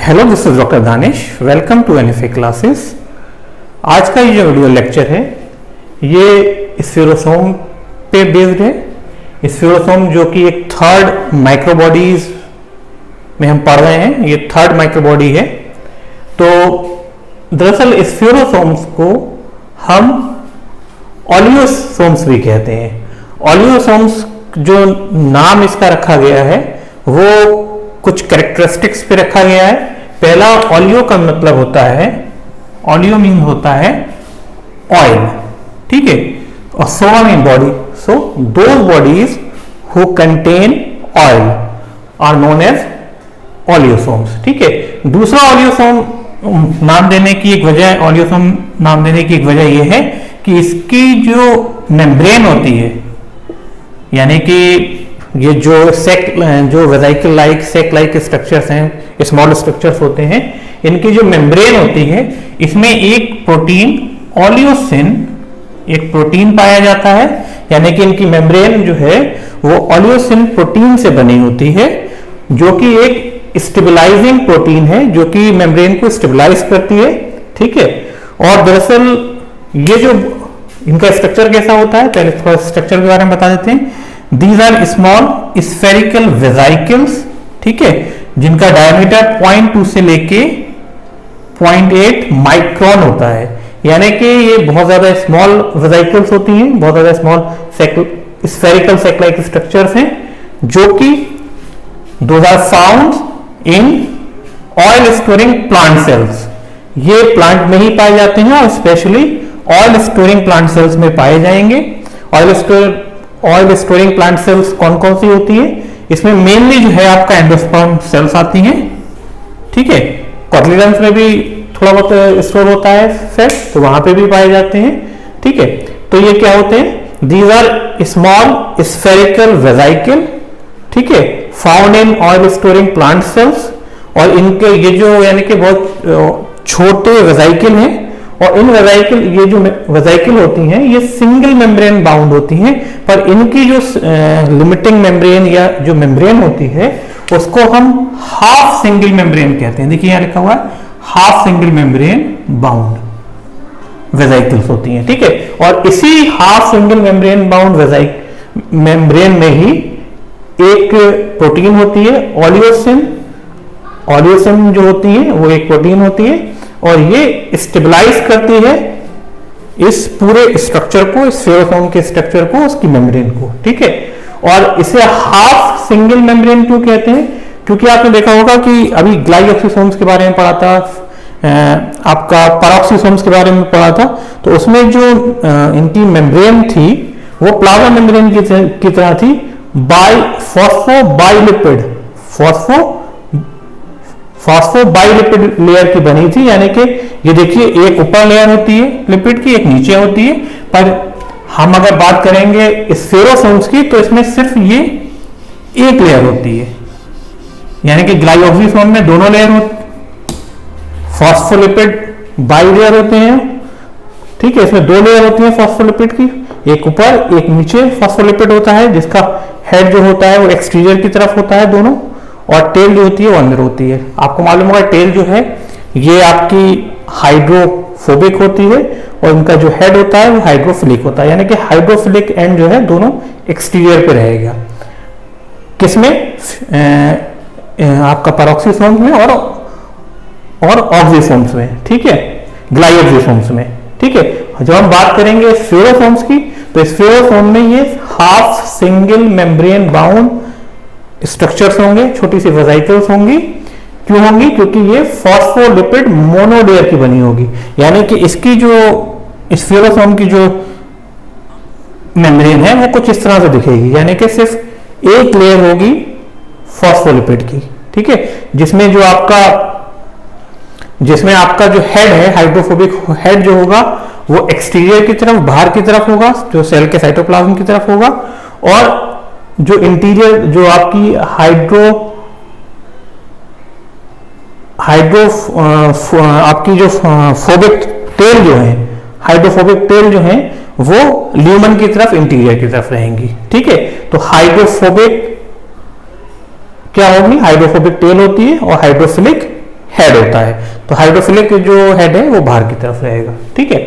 Hello, this is doctor Danish. Welcome to NFA classes. आज का ये जो वीडियो लेक्चर है ये स्फीरोसोम पे बेस्ड है। स्फीरोसोम जो कि एक थर्ड माइक्रोबॉडीज में हम पढ़ रहे हैं, ये थर्ड माइक्रोबॉडी है। तो दरअसल स्फीरोसोम्स को हम ओलियोसोम्स भी कहते हैं। ओलियोसोम्स जो नाम इसका रखा गया है वो कुछ कैरेक्टरिस्टिक्स पे रखा गया है। पहला, ओलियो का मतलब होता है, ओलियो मीन होता है ऑयल, ठीक है, और soma mean body. So those bodies who contain oil are known as oleosomes, ठीक है। दूसरा, ओलियोसोम नाम देने की एक वजह, ओलियोसोम नाम देने की एक वजह यह है कि इसकी जो मेम्ब्रेन होती है, यानी कि ये जो वेसिकल लाइक सेक लाइक स्ट्रक्चर्स हैं, स्मॉल स्ट्रक्चर्स होते हैं, इनकी जो मेम्ब्रेन होती है इसमें एक प्रोटीन ओलियोसिन, एक प्रोटीन पाया जाता है। यानी कि इनकी मेम्ब्रेन जो है वो ओलियोसिन प्रोटीन से बनी होती है, जो कि एक स्टेबलाइजिंग प्रोटीन है जो कि मेम्ब्रेन को स्टेबलाइज करती है, ठीक है। और दरअसल ये जो इनका स्ट्रक्चर कैसा होता है, पहले थोड़ा स्ट्रक्चर के बारे में बता देते हैं। These are small spherical vesicles, ठीक है, जिनका डायमीटर 0.2 से लेके 0.8 माइक्रोन होता है। यानी कि ये बहुत ज्यादा स्मॉल वेसिकल्स होती हैं, बहुत ज्यादा स्मॉल स्फेरिकल सेक लाइक स्ट्रक्चर्स हैं, जो कि those are found in oil storing plant cells। ये प्लांट में ही पाए जाते हैं और specially oil storing plant sales में पाए जाएंगे। ऑयल स्टोरिंग प्लांट सेल्स कौन कौन सी होती है? इसमें मेनली जो है आपका एंडोस्पर्म सेल्स आती हैं, ठीक है। कोटिलिडन्स में भी थोड़ा बहुत स्टोर होता है सेल्स, तो वहां पे भी पाए जाते हैं, ठीक है। तो ये क्या होते हैं? These are small spherical vesicle, ठीक है, found in oil storing plant cells. और इनके ये जो यानी कि बहुत छोटे वेसिकल हैं, और इन वेसिकल, ये जो वेसिकल होती हैं ये सिंगल मेम्ब्रेन बाउंड होती हैं, पर इनकी जो लिमिटिंग मेम्ब्रेन या जो मेम्ब्रेन होती है उसको हम हाफ सिंगल मेम्ब्रेन कहते हैं। देखिए यहां लिखा हुआ है half single membrane bound vesicles होती हैं, ठीक है। और इसी half single membrane bound membrane में ही एक प्रोटीन होती है ओलियोसिन। ओलियोसिन जो होती है वो एक प्रोटीन होती है और ये स्टेबलाइज करती है इस पूरे स्ट्रक्चर को, स्फीरोसोम के स्ट्रक्चर को, उसकी मेम्ब्रेन को, ठीक है। और इसे हाफ सिंगल मेम्ब्रेन क्यों कहते हैं? क्योंकि आपने देखा होगा कि अभी ग्लाइऑक्सिसोम्स के बारे में पढ़ा था, आपका पैरोक्सिसोम्स के बारे में पढ़ा था, तो उसमें जो इनकी मेम्ब्रेन थी वो प्लाज्मा मेम्ब्रेन की तरह थी, फॉस्फोबाइलिपिड फॉस्फोबाइलिपिड लेयर की बनी थी। यानी कि ये देखिए, एक ऊपर लेयर होती है लिपिड की, एक नीचे होती है। पर हम अगर बात करेंगे स्फीरोसोम्स की तो इसमें सिर्फ ये एक लेयर होती है। यानी कि ग्लाइऑक्सिसोम में दोनों लेयर होती, फॉस्फोलिपिड बाइलेयर होते हैं, ठीक है। इसमें दो लेयर होती है फॉस्फोलिपिड की, एक ऊपर एक नीचे फॉस्फोलिपिड होता है, जिसका हेड जो होता है वो एक्सटीरियर की तरफ होता है दोनों, और टेल जो होती है वो अंदर होती है। आपको मालूम होगा टेल जो है ये आपकी हाइड्रोफोबिक होती है और इनका जो हेड होता है वो हाइड्रोफिलिक होता है। यानी कि हाइड्रोफिलिक एंड जो है दोनों एक्सटीरियर पे रहेगा। किसमें? आपका पैरोक्सिसोम्स में और ऑक्सिसोम्स में, ठीक है, ग्लाइऑक्सिसोम्स में, ठीक है। जब हम बात करेंगे स्फीरोसोम्स की तो स्फीरोसोम में ये half single membrane bound structures होंगे, छोटी सी वेसिकल्स होंगी। क्यों होंगी? क्योंकि ये फॉस्फोलिपिड मोनोलेयर की बनी होगी। यानी कि इसकी जो स्फीरोसोम की जो मेम्ब्रेन है वो कुछ इस तरह से दिखेगी, यानी कि सिर्फ एक लेयर होगी फॉस्फोलिपिड की, ठीक है, जिसमें आपका जो हेड है, हाइड्रोफोबिक हेड जो होगा वो एक्सटीरियर की तरफ, बाहर की तरफ होगा, जो सेल के साइटोप्लाज्म की तरफ होगा। और जो इंटीरियर, जो आपकी आपकी जो फोबिक टेल जो है, हाइड्रोफोबिक टेल जो है वो ल्यूमन की तरफ, इंटीरियर की तरफ रहेंगी, ठीक है। तो हाइड्रोफोबिक क्या होगी? हाइड्रोफोबिक टेल होती है और हाइड्रोफिलिक हेड होता है, तो हाइड्रोफिलिक जो हेड है वो बाहर की तरफ रहेगा। ठीक है,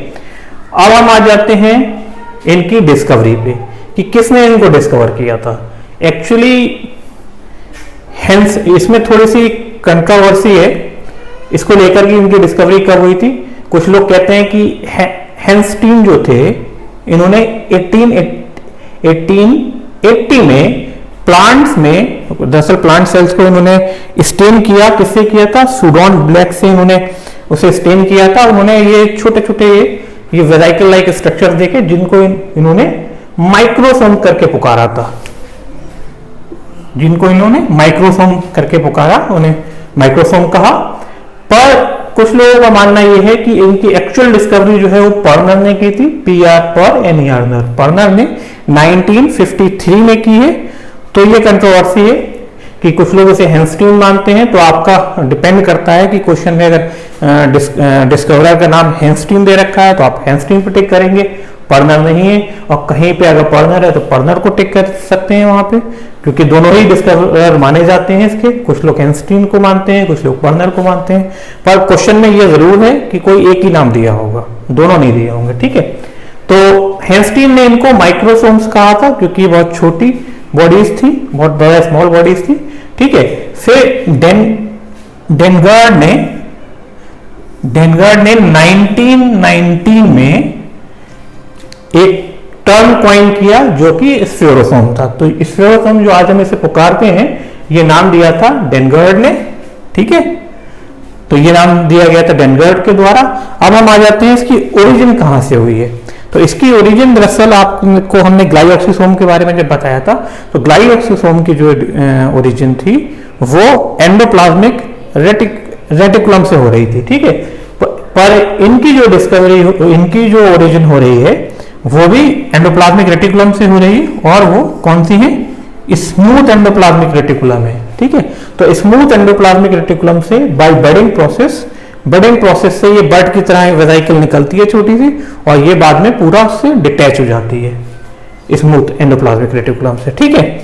अब हम आ जाते हैं इनकी डिस्कवरी पे कि किसने इनको डिस्कवर किया था। एक्चुअली हेंस इसमें थोड़ी सी कंट्रोवर्सी है इसको लेकर कि इनकी डिस्कवरी कब हुई थी। कुछ लोग कहते हैं कि हेंस्टीन जो थे इन्होंने 1880 में प्लांट्स में, दरअसल प्लांट सेल्स को इन्होंने स्टेन किया। किससे किया था? सूडॉन ब्लैक से इन्होंने उसे स्टेन किया था। उन्होंने ये छोटे छोटे ये वेराइकल लाइक स्ट्रक्चर देखे जिनको इन्होंने माइक्रोसोम करके पुकारा था, जिनको इन्होंने माइक्रोसोम करके पुकारा, उन्हें माइक्रोसोम कहा। पर कुछ लोगों का मानना यह है कि इनकी एक्चुअल डिस्कवरी जो है वो पर्नर ने की थी, पर्नर ने 1953 में की है। तो ये कंट्रोवर्सी है कि कुछ लोग इसे हेंस्टीन मानते हैं, तो आपका डिपेंड करता है कि क्वेश्चन में अगर डिस्कवरर का नाम हेंस्टीन दे रखा है तो आप हेंस्टीन पे टिक करेंगे, पर्नर नहीं है। और कहीं पे अगर पर्नर है तो पर्नर को टिक कर सकते हैं वहां पे, क्योंकि दोनों ही डिस्कवरर माने जाते हैं इसके। कुछ लोग हेंस्टीन को मानते हैं, कुछ लोग पर्नर को मानते हैं, पर क्वेश्चन में यह जरूर है कि कोई एक ही नाम दिया होगा, दोनों नहीं दिए होंगे। ठीक है, तो हेंस्टीन ने इनको माइक्रोसोम्स कहा था क्योंकि बहुत छोटी बॉडीज थी, बहुत बड़ा स्मॉल बॉडीज थी। ठीक है, फिर डेनगार्ड ने 1919 में एक टर्म कॉइन किया जो कि स्फेरोसोम था। तो स्फेरोसोम जो आज हम इसे पुकारते हैं, ये नाम दिया था डेनगार्ड ने। ठीक है, तो ये नाम दिया गया था डेनगार्ड के द्वारा। अब हम आ जाते हैं इसकी ओरिजिन कहां से हुई है। तो इसकी ओरिजिन दरअसल आपको हमने ग्लाइऑक्सिसोम के बारे में जब बताया था, तो ग्लाइऑक्सिसोम की जो ओरिजिन थी वो एंडोप्लाज्मिक रेटिकुलम से हो रही थी। ठीक है, पर इनकी जो डिस्कवरी, इनकी जो ओरिजिन हो रही है वो भी एंडोप्लाज्मिक रेटिकुलम से हो रही है, और वो कौन सी है? स्मूथ एंडोप्लाज्मिक रेटिकुलम है। ठीक है, तो स्मूथ एंडोप्लाज्मिक रेटिकुलम से बाय बडिंग प्रोसेस से ये बर्ड की तरह वेसिकल निकलती है छोटी सी, और ये बाद में पूरा उससे डिटैच हो जाती है स्मूथ एंडोप्लाज्मिक रेटिकुलम से। ठीक है,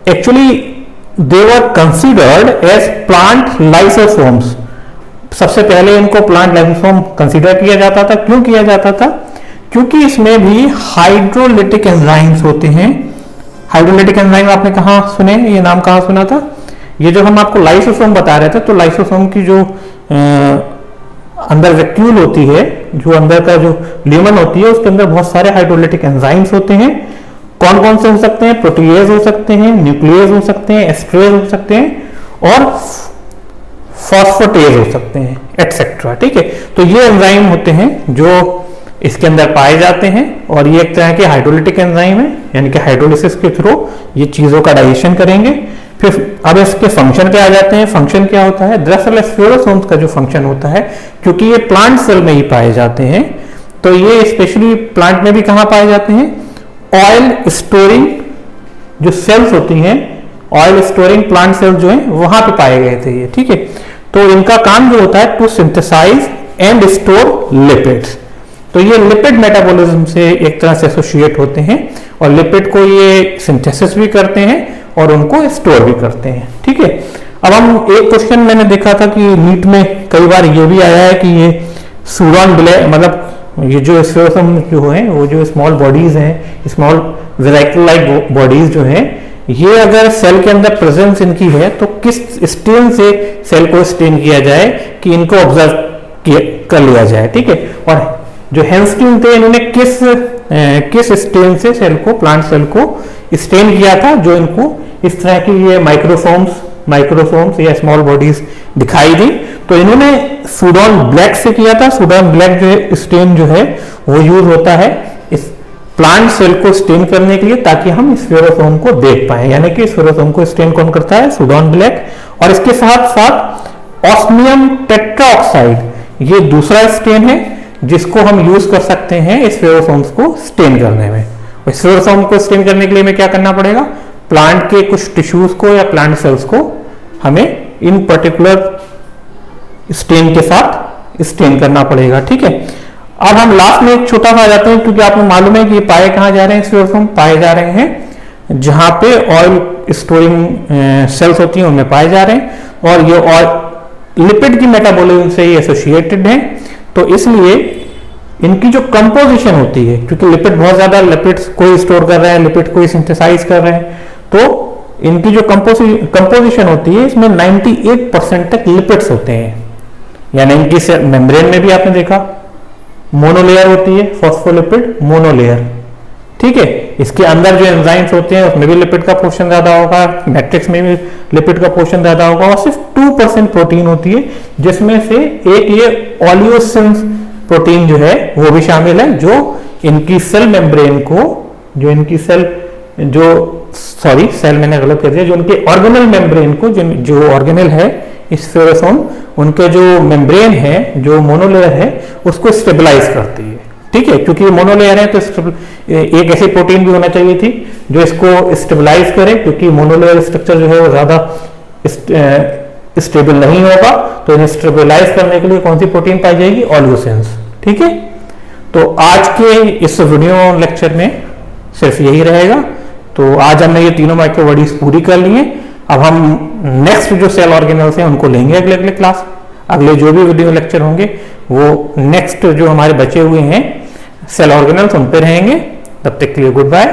actually they were considered as plant lysosomes. सबसे पहले इनको प्लांट लाइसोसोम कंसीडर किया जाता था। क्यों किया जाता था? क्योंकि इसमें भी हाइड्रोलिटिक एंजाइम्स होते हैं। हाइड्रोलिटिक एंजाइम आपने कहां सुने, ये नाम कहां सुना था? ये जो हम आपको लाइसोसोम बता रहे थे, तो लाइसोसोम की जो अंदर वैक्यूल होती है, जो अंदर का जो ल्यूमन होती है, उसके अंदर बहुत सारे हाइड्रोलिटिक एंजाइम्स होते हैं। कौन कौन से हो सकते हैं? प्रोटीएज हो सकते हैं, न्यूक्लियस हो सकते हैं, एस्ट्रेज हो सकते हैं, और फॉस्फेटेज हो सकते हैं, एटसेट्रा। ठीक है, तो ये एंजाइम होते हैं जो इसके अंदर पाए जाते हैं, और ये एक तरह के हाइड्रोलिटिक एंजाइम है, यानी कि हाइड्रोलिसिस के थ्रू ये चीजों का डाइजेशन करेंगे। फिर अब इसके फंक्शन पे आ जाते हैं। फंक्शन क्या होता है? दरअसल स्फेरोसोम्स का जो फंक्शन होता है, क्योंकि ये प्लांट सेल में ही पाए जाते हैं, तो ये स्पेशली प्लांट में भी कहां पाए जाते हैं? ऑयल स्टोरिंग जो सेल्स होती हैं, ऑयल स्टोरिंग प्लांट सेल्स जो है वहां पे पाए गए थे ये। ठीक है, तो इनका काम जो होता है to synthesize and store lipids. तो ये लिपिड मेटाबॉलिज्म से एक तरह से एसोसिएट होते हैं, और लिपिड को ये सिंथेसिस भी करते हैं और उनको स्टोर भी करते हैं। ठीक है, अब हम एक क्वेश्चन मैंने देखा था कि नीट में कई बार ये भी आया है कि ये सूडॉन ब्लैक, मतलब ये जो स्फेरोसोम जो है, वो जो स्मॉल बॉडीज हैं, स्मॉल वेसिकल लाइक बॉडीज जो हैं, ये अगर सेल के अंदर प्रेजेंस इनकी है तो किस स्टेन से सेल को स्टेन किया जाए कि इनको ऑब्जर्व कर लिया जाए। ठीक है, और जो हेंस्टीन थे इन्होंने किस स्टेन से सेल को, प्लांट सेल को स्टेन किया था जो इनको इस तरह की ये माइक्रोसोम्स या स्मॉल बॉडीज दिखाई दी। तो इन्होंने सूडॉन ब्लैक से किया था। सूडॉन ब्लैक जो है स्टेन जो है वो यूज होता है इस प्लांट सेल को स्टेन करने के लिए, ताकि हम स्फेरोसोम को देख पाए। यानी कि स्फेरोसोम को स्टेन कौन करता है? सूडॉन ब्लैक। और इसके साथ साथ ऑस्मियम टेट्राऑक्साइड, ये दूसरा स्टेन है जिसको हम यूज कर सकते हैं स्फेरोसोम्स को स्टेन करने में। स्फेरोसोम को स्टेन करने के लिए हमें क्या करना पड़ेगा? प्लांट के कुछ टिश्यूज को या प्लांट सेल्स को हमें इन पर्टिकुलर स्टेन के साथ स्टेन करना पड़ेगा। ठीक है, अब हम लास्ट में एक छोटा सा आ जाते हैं, क्योंकि आपको मालूम है कि ये पाए कहां जा रहे हैं? स्फेरोसोम पाए जा रहे हैं जहां पे ऑयल स्टोरिंग सेल्स होती हैं उनमें पाए जा रहे हैं, और ये ऑयल लिपिड की मेटाबॉलिज्म से ही एसोसिएटेड हैं। तो इसलिए इनकी जो कंपोजिशन होती है, क्योंकि लिपिड बहुत ज्यादा लिपिड्स कोई स्टोर कर रहे हैं, लिपिड कोई सिंथेसाइज कर रहे हैं, तो इनकी जो कंपोजिशन होती है इसमें 98% तक लिपिड्स होते हैं। यानी इनकी मेम्ब्रेन में भी आपने देखा मोनोलेयर होती है, फॉस्फोलिपिड मोनोलेयर, ठीक है। इसके अंदर जो एंजाइम्स होते हैं उसमें भी लिपिड का पोर्शन ज्यादा होगा, मैट्रिक्स में भी लिपिड का पोर्शन ज्यादा होगा, और सिर्फ 2% प्रोटीन होती है, जिसमें से एक ये ऑलियोसिन्स प्रोटीन जो है वो भी शामिल है, जो इनकी सेल मेम्ब्रेन को, जो इनकी सेल मैंने गलत कर दिया, जो उनके ऑर्गेनल मेम्ब्रेन को, जो ऑर्गेनल है स्फेरोसोम, उनके जो मेम्ब्रेन है, जो मोनोलेयर है, उसको स्टेबलाइज करती है, ठीक है। क्योंकि ये मोनोलेयर है तो एक ऐसी प्रोटीन भी होना चाहिए थी जो इसको स्टेबलाइज करे, क्योंकि मोनोलेयर स्ट्रक्चर जो है वो ज्यादा स्टेबल नहीं होगा, तो इन्हें स्टेबलाइज करने के लिए कौन सी प्रोटीन पाई जाएगी? ऑलिगोसेंस, ठीक है। तो आज के इस वीडियो लेक्चर में सिर्फ यही रहेगा। तो आज हमने ये तीनों माइक्रो बॉडीज पूरी कर ली है। अब हम नेक्स्ट जो सेल ऑर्गेनल्स हैं उनको लेंगे अगले अगले क्लास, अगले जो भी वीडियो लेक्चर होंगे वो नेक्स्ट जो हमारे बचे हुए हैं सेल ऑर्गेनल्स उन पे रहेंगे। तब तक के लिए गुड बाय।